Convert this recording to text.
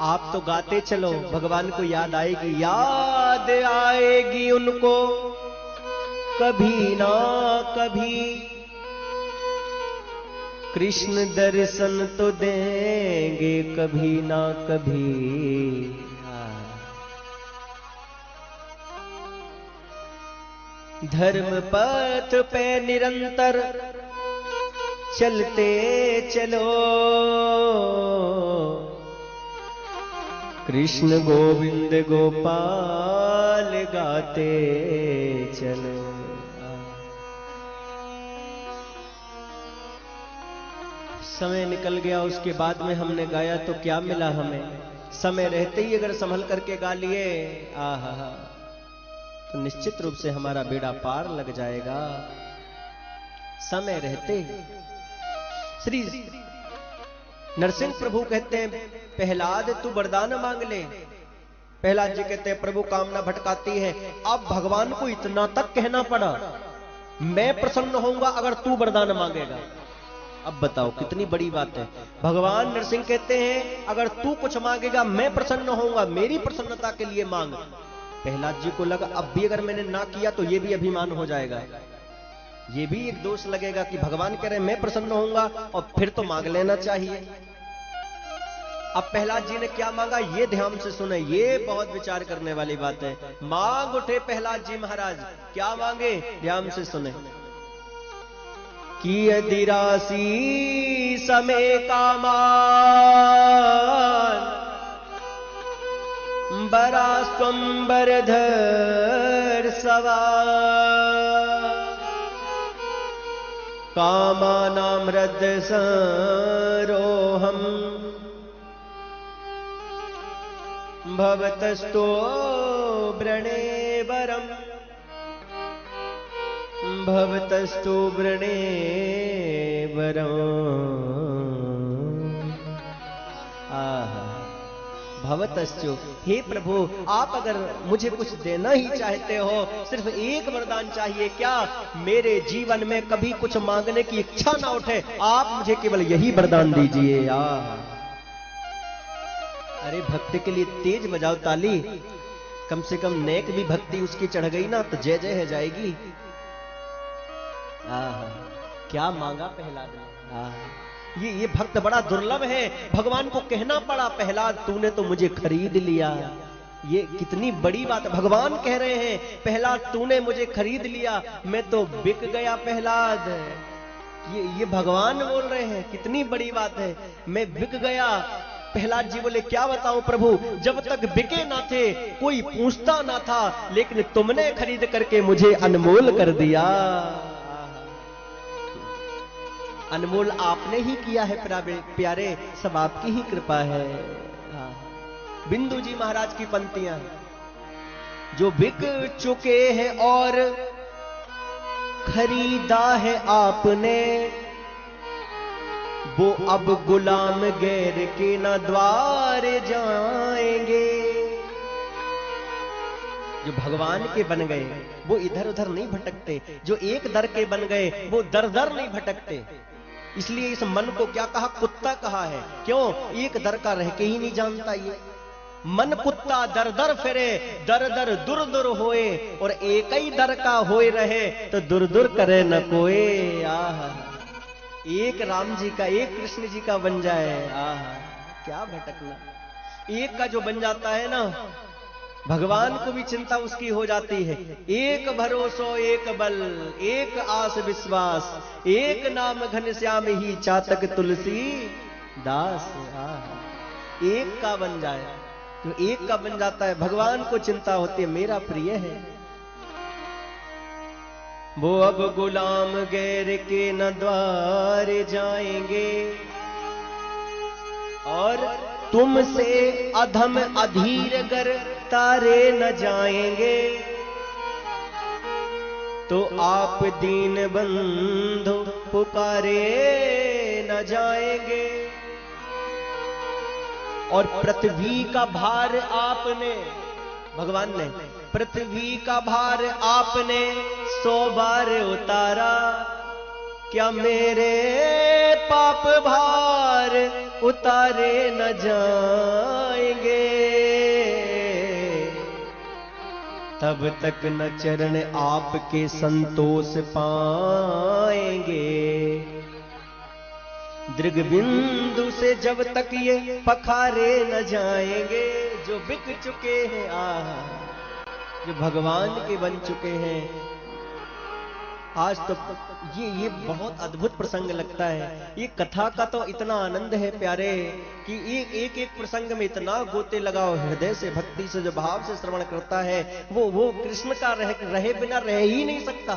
आप तो गाते चलो, भगवान को याद आएगी उनको कभी ना कभी। कृष्ण दर्शन तो देंगे कभी ना कभी। धर्म पथ पे निरंतर चलते चलो, कृष्ण गोविंद गोपाल गाते चलो। समय निकल गया, उसके बाद में हमने गाया तो क्या मिला हमें? समय रहते ही अगर संभल करके गा लिए आहा, तो निश्चित रूप से हमारा बेड़ा पार लग जाएगा। समय रहते श्री नरसिंह प्रभु कहते हैं, प्रहलाद तू वरदान मांग ले। प्रहलाद जी कहते हैं, प्रभु कामना भटकाती है। अब भगवान को इतना तक कहना पड़ा, मैं प्रसन्न होऊंगा अगर तू वरदान मांगेगा। अब बताओ कितनी बड़ी बात है। भगवान नरसिंह कहते हैं, अगर तू कुछ मांगेगा मैं प्रसन्न होऊंगा, मेरी प्रसन्नता के लिए मांग। प्रहलाद जी को लगा अब भी अगर मैंने ना किया तो ये भी अभिमान हो जाएगा, ये भी एक दोष लगेगा कि भगवान कह रहे मैं प्रसन्न होऊंगा और फिर तो मांग लेना चाहिए। अब प्रहलाद जी ने क्या मांगा ये ध्यान से सुने, ये बहुत विचार करने वाली बात है। मांग उठे प्रहलाद जी महाराज, क्या मांगे ध्यान से सुने। कि यदि राशि समय कामान बरा स्वंबरधर सवा, कामानामृत सरोहम भवतस्तो व्रणे वरम, भवतस्तु व्रणे वरम। भवतस्तु, हे प्रभु आप अगर मुझे कुछ देना ही चाहते हो, सिर्फ एक वरदान चाहिए। क्या? मेरे जीवन में कभी कुछ मांगने की इच्छा ना उठे, आप मुझे केवल यही वरदान दीजिए। अरे भक्ति के लिए तेज बजाओ ताली, कम से कम नेक भी भक्ति उसकी चढ़ गई ना तो जय जय है जाएगी। क्या मांगा प्रहलाद ने। ये भक्त बड़ा दुर्लभ है, भगवान को कहना पड़ा प्रहलाद तूने तो मुझे खरीद लिया। ये कितनी बड़ी बात है। भगवान कह रहे हैं प्रहलाद तूने मुझे खरीद लिया, मैं तो बिक गया प्रहलाद। ये भगवान बोल रहे हैं, कितनी बड़ी बात है, मैं बिक गया। प्रहलाद जी बोले क्या बताऊं प्रभु, जब तक बिके ना थे कोई पूछता ना था, लेकिन तुमने खरीद करके मुझे अनमोल कर दिया। अनमोल आपने ही किया है प्यारे, सब आपकी ही कृपा है। बिंदु जी महाराज की पंक्तियां, जो बिक चुके हैं और खरीदा है आपने, वो अब गुलाम गैर के न द्वार जाएंगे। जो भगवान के बन गए वो इधर उधर नहीं भटकते, जो एक दर के बन गए वो दर दर नहीं भटकते। इसलिए इस मन को क्या कहा? कुत्ता कहा है। क्यों? एक दर का रह के ही नहीं जानता ये मन। कुत्ता दर दर फिरे, दर दर दूर दूर होए, और एक ही दर का होए रहे तो दूर दूर करे न कोई। एक राम जी का, एक कृष्ण जी का बन जाए, क्या भटकना। एक का जो बन जाता है ना, भगवान को भी चिंता उसकी हो जाती है। एक भरोसो एक बल, एक आस विश्वास, एक नाम घनश्याम ही चातक तुलसी दास। एक का बन जाए, जो एक का बन जाता है, भगवान को चिंता होती है मेरा प्रिय है। वो अब गुलाम गैर के न द्वार जाएंगे, और तुमसे अधम अधीर गर तारे न जाएंगे। तो आप दीन बंधु पुकारे न जाएंगे। और पृथ्वी का भार आपने, भगवान ने पृथ्वी का भार आपने 100 बार उतारा, क्या मेरे पाप भार उतारे न जाएंगे। पाएंगे, तब तक न चरण आपके संतोष पाएंगे। दृगबिंदु से जब तक ये पखारे न जाएंगे, जो बिक चुके हैं जो भगवान के बन चुके हैं। आज तो ये बहुत अद्भुत प्रसंग लगता है। ये कथा का तो इतना आनंद है प्यारे कि एक एक प्रसंग में इतना गोते लगाओ, हृदय से भक्ति से जो भाव से श्रवण करता है वो कृष्ण का रहे बिना रह ही नहीं सकता।